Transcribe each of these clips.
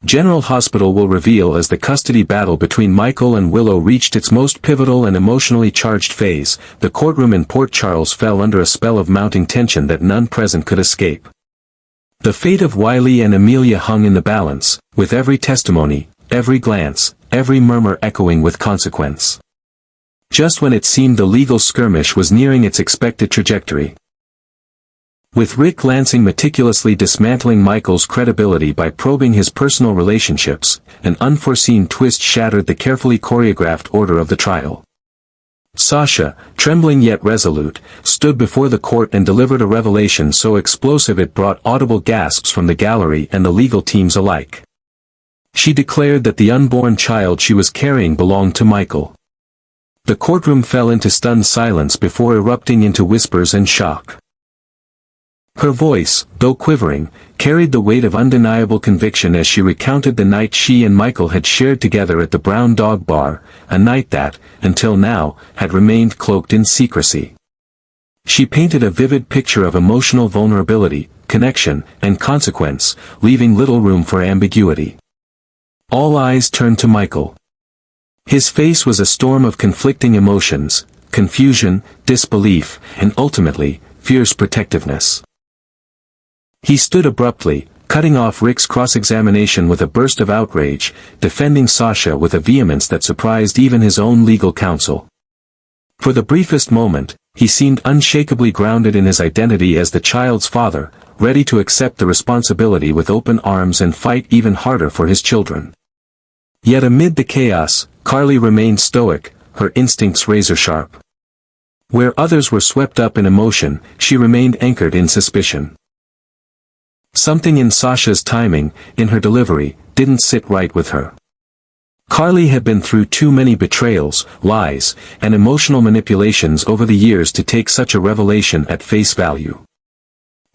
General Hospital will reveal as the custody battle between Michael and Willow reached its most pivotal and emotionally charged phase. The courtroom in Port Charles fell under a spell of mounting tension that none present could escape. The fate of Wiley and Amelia hung in the balance, with every testimony, every glance, every murmur echoing with consequence. Just when it seemed the legal skirmish was nearing its expected trajectory, with Rick Lansing meticulously dismantling Michael's credibility by probing his personal relationships, an unforeseen twist shattered the carefully choreographed order of the trial. Sasha, trembling yet resolute, stood before the court and delivered a revelation so explosive it brought audible gasps from the gallery and the legal teams alike. She declared that the unborn child she was carrying belonged to Michael. The courtroom fell into stunned silence before erupting into whispers and shock. Her voice, though quivering, carried the weight of undeniable conviction as she recounted the night she and Michael had shared together at the Brown Dog Bar, a night that, until now, had remained cloaked in secrecy. She painted a vivid picture of emotional vulnerability, connection, and consequence, leaving little room for ambiguity. All eyes turned to Michael. His face was a storm of conflicting emotions, confusion, disbelief, and ultimately, fierce protectiveness. He stood abruptly, cutting off Rick's cross-examination with a burst of outrage, defending Sasha with a vehemence that surprised even his own legal counsel. For the briefest moment, he seemed unshakably grounded in his identity as the child's father, ready to accept the responsibility with open arms and fight even harder for his children. Yet amid the chaos, Carly remained stoic, her instincts razor-sharp. Where others were swept up in emotion, she remained anchored in suspicion. Something in Sasha's timing, in her delivery, didn't sit right with her. Carly had been through too many betrayals, lies, and emotional manipulations over the years to take such a revelation at face value.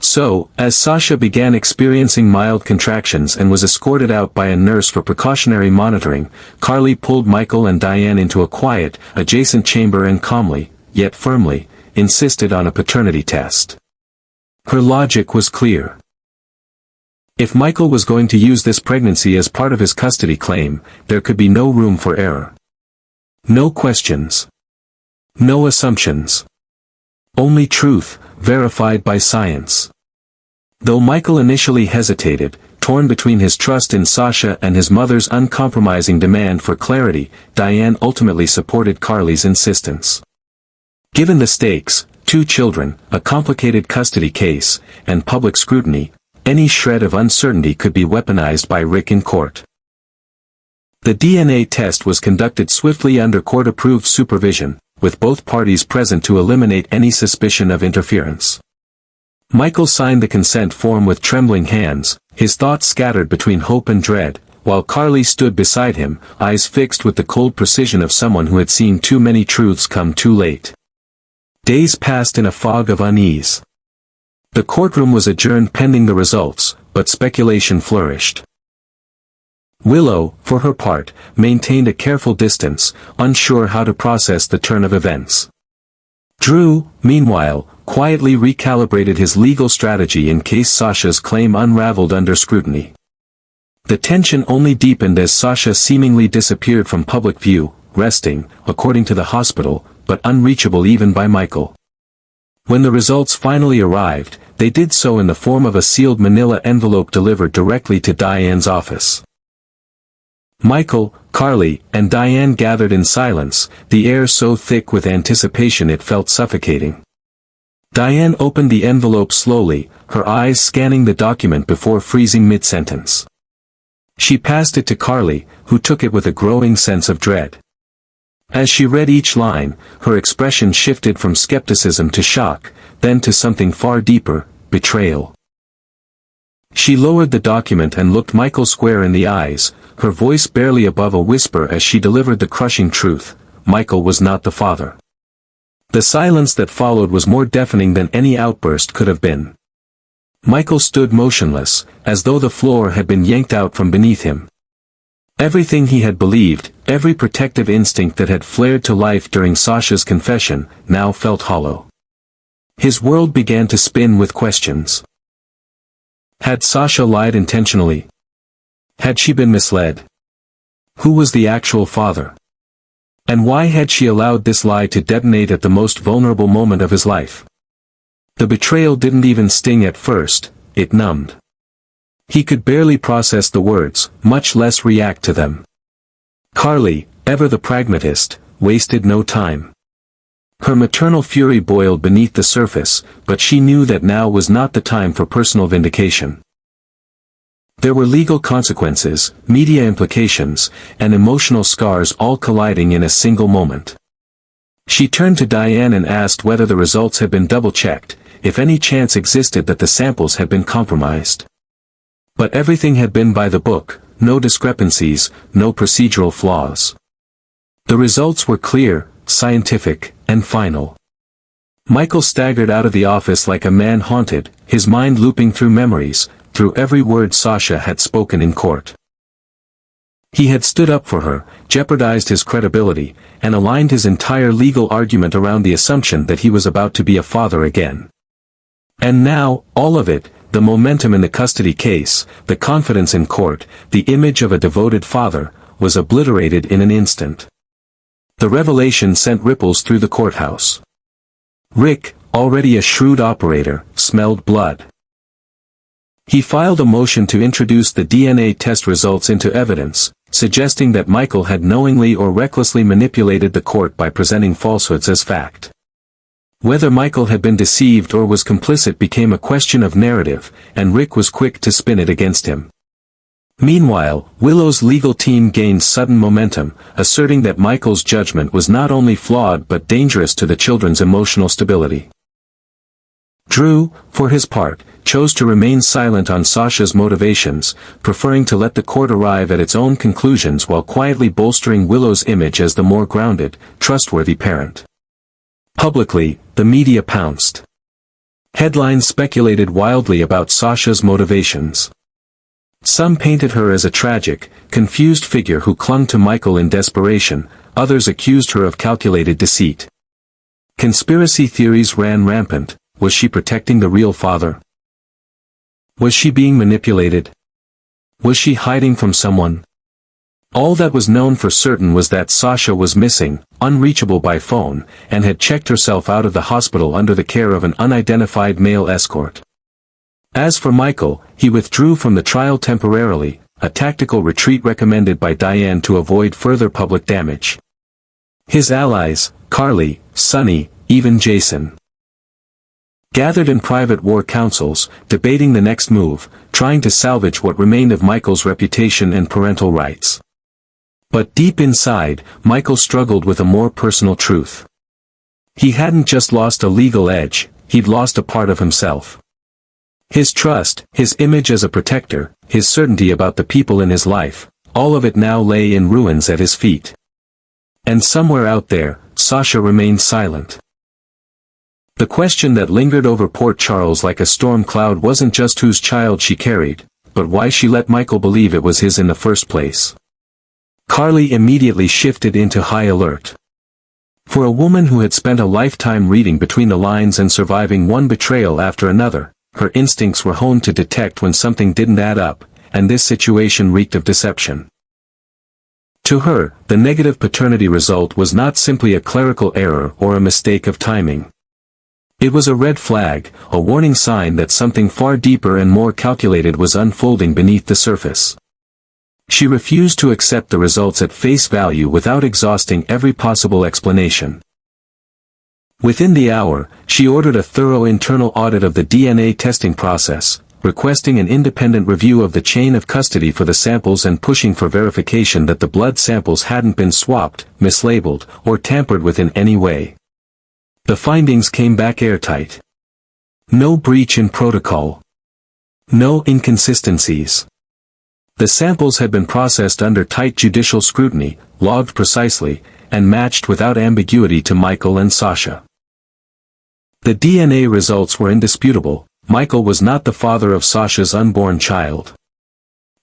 So, as Sasha began experiencing mild contractions and was escorted out by a nurse for precautionary monitoring, Carly pulled Michael and Diane into a quiet, adjacent chamber and calmly, yet firmly, insisted on a paternity test. Her logic was clear. If Michael was going to use this pregnancy as part of his custody claim, there could be no room for error. No questions. No assumptions. Only truth, verified by science. Though Michael initially hesitated, torn between his trust in Sasha and his mother's uncompromising demand for clarity, Diane ultimately supported Carly's insistence. Given the stakes, 2 children, a complicated custody case, and public scrutiny, any shred of uncertainty could be weaponized by Rick in court. The DNA test was conducted swiftly under court-approved supervision, with both parties present to eliminate any suspicion of interference. Michael signed the consent form with trembling hands, his thoughts scattered between hope and dread, while Carly stood beside him, eyes fixed with the cold precision of someone who had seen too many truths come too late. Days passed in a fog of unease. The courtroom was adjourned pending the results, but speculation flourished. Willow, for her part, maintained a careful distance, unsure how to process the turn of events. Drew, meanwhile, quietly recalibrated his legal strategy in case Sasha's claim unraveled under scrutiny. The tension only deepened as Sasha seemingly disappeared from public view, resting, according to the hospital, but unreachable even by Michael. When the results finally arrived, they did so in the form of a sealed manila envelope delivered directly to Diane's office. Michael, Carly, and Diane gathered in silence, the air so thick with anticipation it felt suffocating. Diane opened the envelope slowly, her eyes scanning the document before freezing mid-sentence. She passed it to Carly, who took it with a growing sense of dread. As she read each line, her expression shifted from skepticism to shock, then to something far deeper, betrayal. She lowered the document and looked Michael square in the eyes, her voice barely above a whisper as she delivered the crushing truth: Michael was not the father. The silence that followed was more deafening than any outburst could have been. Michael stood motionless, as though the floor had been yanked out from beneath him. Everything he had believed, every protective instinct that had flared to life during Sasha's confession, now felt hollow. His world began to spin with questions. Had Sasha lied intentionally? Had she been misled? Who was the actual father? And why had she allowed this lie to detonate at the most vulnerable moment of his life? The betrayal didn't even sting at first, it numbed. He could barely process the words, much less react to them. Carly, ever the pragmatist, wasted no time. Her maternal fury boiled beneath the surface, but she knew that now was not the time for personal vindication. There were legal consequences, media implications, and emotional scars all colliding in a single moment. She turned to Diane and asked whether the results had been double-checked, if any chance existed that the samples had been compromised. But everything had been by the book, no discrepancies, no procedural flaws. The results were clear, scientific, and final. Michael staggered out of the office like a man haunted, his mind looping through memories, through every word Sasha had spoken in court. He had stood up for her, jeopardized his credibility, and aligned his entire legal argument around the assumption that he was about to be a father again. And now, all of it, the momentum in the custody case, the confidence in court, the image of a devoted father, was obliterated in an instant. The revelation sent ripples through the courthouse. Rick, already a shrewd operator, smelled blood. He filed a motion to introduce the DNA test results into evidence, suggesting that Michael had knowingly or recklessly manipulated the court by presenting falsehoods as fact. Whether Michael had been deceived or was complicit became a question of narrative, and Rick was quick to spin it against him. Meanwhile, Willow's legal team gained sudden momentum, asserting that Michael's judgment was not only flawed but dangerous to the children's emotional stability. Drew, for his part, chose to remain silent on Sasha's motivations, preferring to let the court arrive at its own conclusions while quietly bolstering Willow's image as the more grounded, trustworthy parent. Publicly, the media pounced. Headlines speculated wildly about Sasha's motivations. Some painted her as a tragic, confused figure who clung to Michael in desperation, others accused her of calculated deceit. Conspiracy theories ran rampant. Was she protecting the real father? Was she being manipulated? Was she hiding from someone? All that was known for certain was that Sasha was missing, unreachable by phone, and had checked herself out of the hospital under the care of an unidentified male escort. As for Michael, he withdrew from the trial temporarily, a tactical retreat recommended by Diane to avoid further public damage. His allies, Carly, Sonny, even Jason, gathered in private war councils, debating the next move, trying to salvage what remained of Michael's reputation and parental rights. But deep inside, Michael struggled with a more personal truth. He hadn't just lost a legal edge, he'd lost a part of himself. His trust, his image as a protector, his certainty about the people in his life, all of it now lay in ruins at his feet. And somewhere out there, Sasha remained silent. The question that lingered over Port Charles like a storm cloud wasn't just whose child she carried, but why she let Michael believe it was his in the first place. Carly immediately shifted into high alert. For a woman who had spent a lifetime reading between the lines and surviving one betrayal after another, her instincts were honed to detect when something didn't add up, and this situation reeked of deception. To her, the negative paternity result was not simply a clerical error or a mistake of timing. It was a red flag, a warning sign that something far deeper and more calculated was unfolding beneath the surface. She refused to accept the results at face value without exhausting every possible explanation. Within the hour, she ordered a thorough internal audit of the DNA testing process, requesting an independent review of the chain of custody for the samples and pushing for verification that the blood samples hadn't been swapped, mislabeled, or tampered with in any way. The findings came back airtight. No breach in protocol. No inconsistencies. The samples had been processed under tight judicial scrutiny, logged precisely, and matched without ambiguity to Michael and Sasha. The DNA results were indisputable. Michael was not the father of Sasha's unborn child.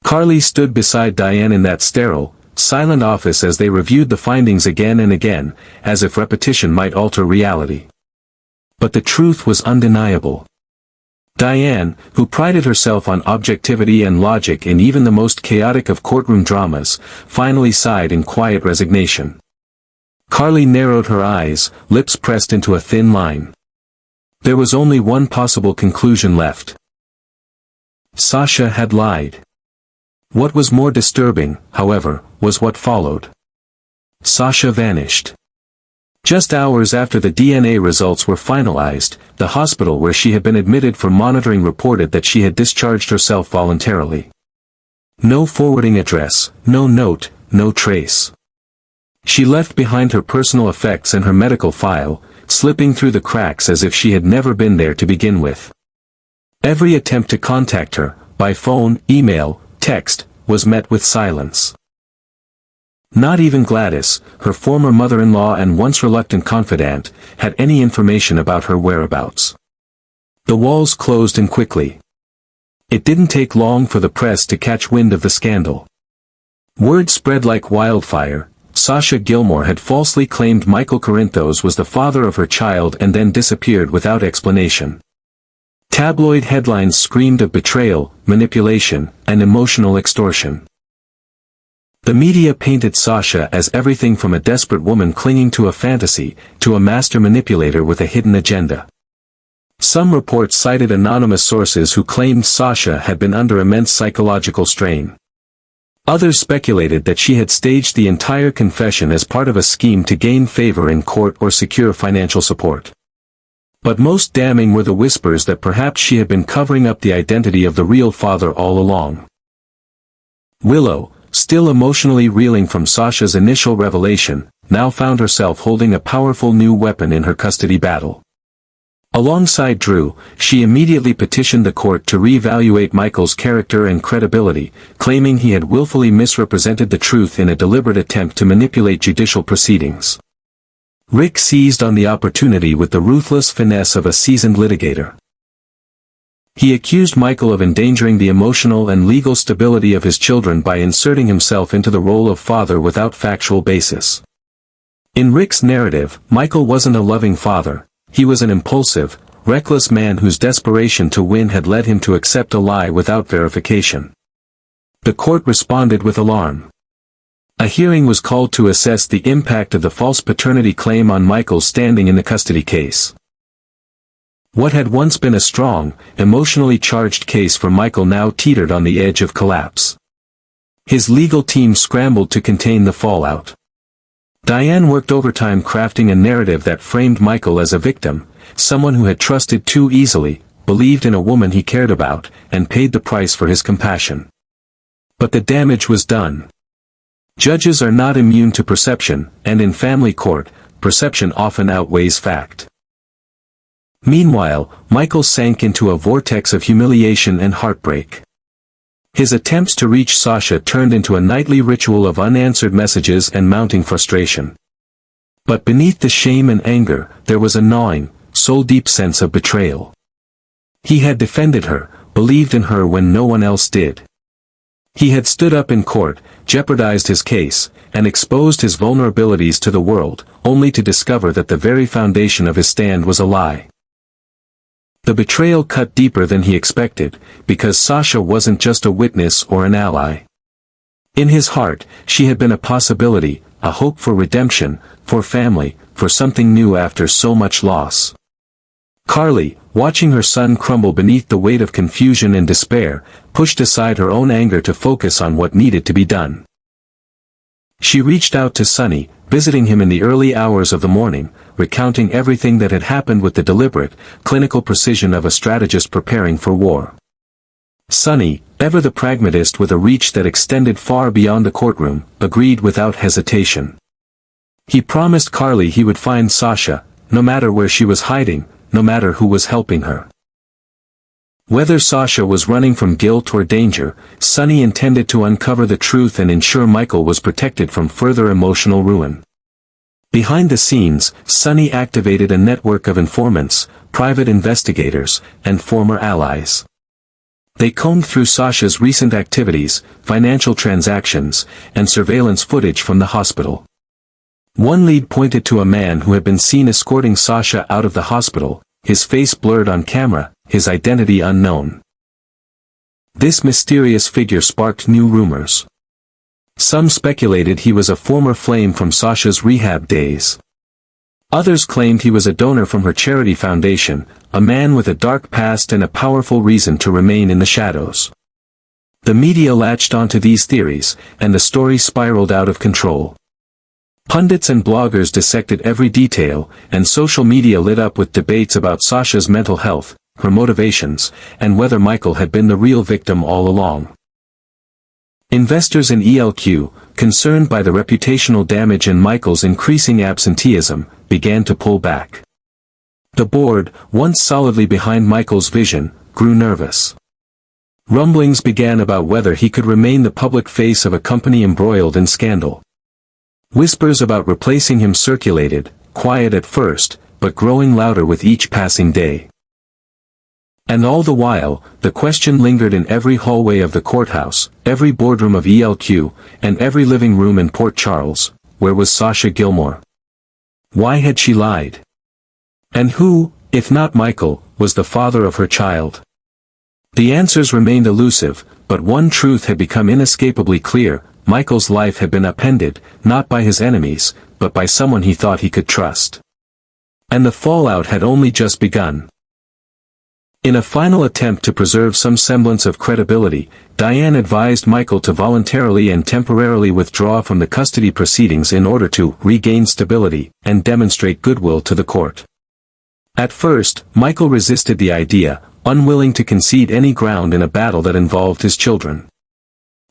Carly stood beside Diane in that sterile, silent office as they reviewed the findings again and again, as if repetition might alter reality. But the truth was undeniable. Diane, who prided herself on objectivity and logic in even the most chaotic of courtroom dramas, finally sighed in quiet resignation. Carly narrowed her eyes, lips pressed into a thin line. There was only one possible conclusion left. Sasha had lied. What was more disturbing, however, was what followed. Sasha vanished. Just hours after the DNA results were finalized, the hospital where she had been admitted for monitoring reported that she had discharged herself voluntarily. No forwarding address, no note, no trace. She left behind her personal effects and her medical file, slipping through the cracks as if she had never been there to begin with. Every attempt to contact her, by phone, email, text, was met with silence. Not even Gladys, her former mother-in-law and once reluctant confidant, had any information about her whereabouts. The walls closed in quickly. It didn't take long for the press to catch wind of the scandal. Word spread like wildfire. Sasha Gilmore had falsely claimed Michael Corinthos was the father of her child and then disappeared without explanation. Tabloid headlines screamed of betrayal, manipulation, and emotional extortion. The media painted Sasha as everything from a desperate woman clinging to a fantasy, to a master manipulator with a hidden agenda. Some reports cited anonymous sources who claimed Sasha had been under immense psychological strain. Others speculated that she had staged the entire confession as part of a scheme to gain favor in court or secure financial support. But most damning were the whispers that perhaps she had been covering up the identity of the real father all along. Willow, still emotionally reeling from Sasha's initial revelation, now found herself holding a powerful new weapon in her custody battle. Alongside Drew, she immediately petitioned the court to re-evaluate Michael's character and credibility, claiming he had willfully misrepresented the truth in a deliberate attempt to manipulate judicial proceedings. Rick seized on the opportunity with the ruthless finesse of a seasoned litigator. He accused Michael of endangering the emotional and legal stability of his children by inserting himself into the role of father without factual basis. In Rick's narrative, Michael wasn't a loving father. He was an impulsive, reckless man whose desperation to win had led him to accept a lie without verification. The court responded with alarm. A hearing was called to assess the impact of the false paternity claim on Michael's standing in the custody case. What had once been a strong, emotionally charged case for Michael now teetered on the edge of collapse. His legal team scrambled to contain the fallout. Diane worked overtime crafting a narrative that framed Michael as a victim, someone who had trusted too easily, believed in a woman he cared about, and paid the price for his compassion. But the damage was done. Judges are not immune to perception, and in family court, perception often outweighs fact. Meanwhile, Michael sank into a vortex of humiliation and heartbreak. His attempts to reach Sasha turned into a nightly ritual of unanswered messages and mounting frustration. But beneath the shame and anger, there was a gnawing, soul-deep sense of betrayal. He had defended her, believed in her when no one else did. He had stood up in court, jeopardized his case, and exposed his vulnerabilities to the world, only to discover that the very foundation of his stand was a lie. The betrayal cut deeper than he expected, because Sasha wasn't just a witness or an ally. In his heart, she had been a possibility, a hope for redemption, for family, for something new after so much loss. Carly, watching her son crumble beneath the weight of confusion and despair, pushed aside her own anger to focus on what needed to be done. She reached out to Sonny, visiting him in the early hours of the morning, recounting everything that had happened with the deliberate, clinical precision of a strategist preparing for war. Sonny, ever the pragmatist with a reach that extended far beyond the courtroom, agreed without hesitation. He promised Carly he would find Sasha, no matter where she was hiding, no matter who was helping her. Whether Sasha was running from guilt or danger, Sonny intended to uncover the truth and ensure Michael was protected from further emotional ruin. Behind the scenes, Sonny activated a network of informants, private investigators, and former allies. They combed through Sasha's recent activities, financial transactions, and surveillance footage from the hospital. One lead pointed to a man who had been seen escorting Sasha out of the hospital, his face blurred on camera, his identity unknown. This mysterious figure sparked new rumors. Some speculated he was a former flame from Sasha's rehab days. Others claimed he was a donor from her charity foundation, a man with a dark past and a powerful reason to remain in the shadows. The media latched onto these theories, and the story spiraled out of control. Pundits and bloggers dissected every detail, and social media lit up with debates about Sasha's mental health, her motivations, and whether Michael had been the real victim all along. Investors in ELQ, concerned by the reputational damage and Michael's increasing absenteeism, began to pull back. The board, once solidly behind Michael's vision, grew nervous. Rumblings began about whether he could remain the public face of a company embroiled in scandal. Whispers about replacing him circulated, quiet at first, but growing louder with each passing day. And all the while, the question lingered in every hallway of the courthouse, every boardroom of ELQ, and every living room in Port Charles: where was Sasha Gilmore? Why had she lied? And who, if not Michael, was the father of her child? The answers remained elusive, but one truth had become inescapably clear: Michael's life had been upended, not by his enemies, but by someone he thought he could trust. And the fallout had only just begun. In a final attempt to preserve some semblance of credibility, Diane advised Michael to voluntarily and temporarily withdraw from the custody proceedings in order to regain stability and demonstrate goodwill to the court. At first, Michael resisted the idea, unwilling to concede any ground in a battle that involved his children.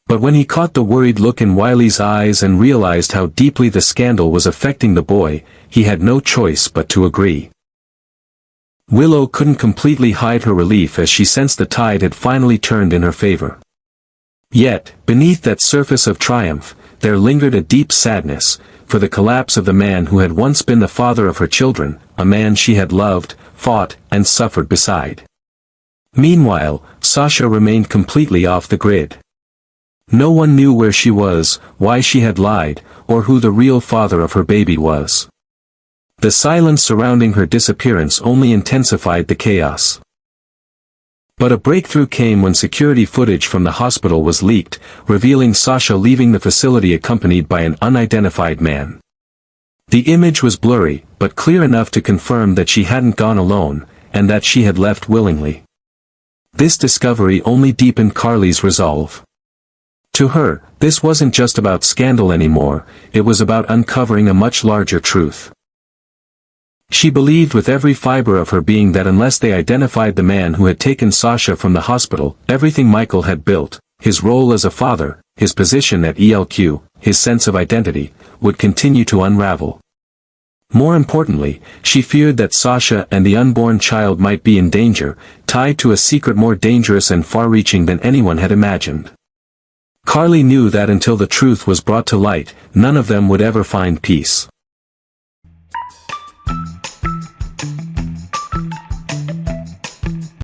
But when he caught the worried look in Wiley's eyes and realized how deeply the scandal was affecting the boy, he had no choice but to agree. Willow couldn't completely hide her relief as she sensed the tide had finally turned in her favor. Yet, beneath that surface of triumph, there lingered a deep sadness, for the collapse of the man who had once been the father of her children, a man she had loved, fought, and suffered beside. Meanwhile, Sasha remained completely off the grid. No one knew where she was, why she had lied, or who the real father of her baby was. The silence surrounding her disappearance only intensified the chaos. But a breakthrough came when security footage from the hospital was leaked, revealing Sasha leaving the facility accompanied by an unidentified man. The image was blurry, but clear enough to confirm that she hadn't gone alone, and that she had left willingly. This discovery only deepened Carly's resolve. To her, this wasn't just about scandal anymore, it was about uncovering a much larger truth. She believed with every fiber of her being that unless they identified the man who had taken Sasha from the hospital, everything Michael had built, his role as a father, his position at ELQ, his sense of identity, would continue to unravel. More importantly, she feared that Sasha and the unborn child might be in danger, tied to a secret more dangerous and far-reaching than anyone had imagined. Carly knew that until the truth was brought to light, none of them would ever find peace.